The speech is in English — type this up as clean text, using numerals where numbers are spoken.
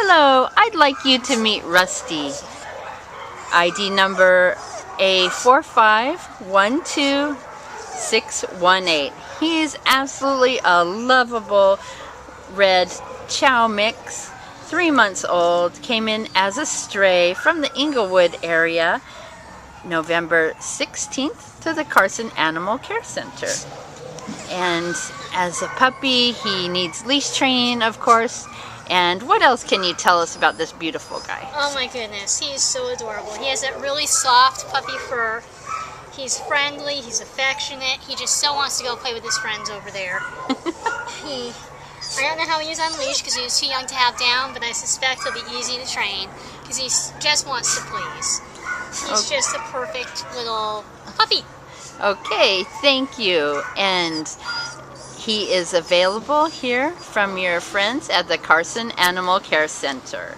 Hello, I'd like you to meet Rusty. ID number A4512618. He is absolutely a lovable red chow mix, 3 months old, came in as a stray from the Inglewood area, November 16th to the Carson Animal Care Center. And as a puppy, he needs leash training, of course. And what else can you tell us about this beautiful guy? Oh my goodness, he is so adorable. He has that really soft puppy fur. He's friendly, he's affectionate. He just so wants to go play with his friends over there. I don't know how he is on leash because he was too young to have down, but I suspect he'll be easy to train because he just wants to please. He's just a perfect little puppy. Okay, thank you. And he is available here from your friends at the Carson Animal Care Center.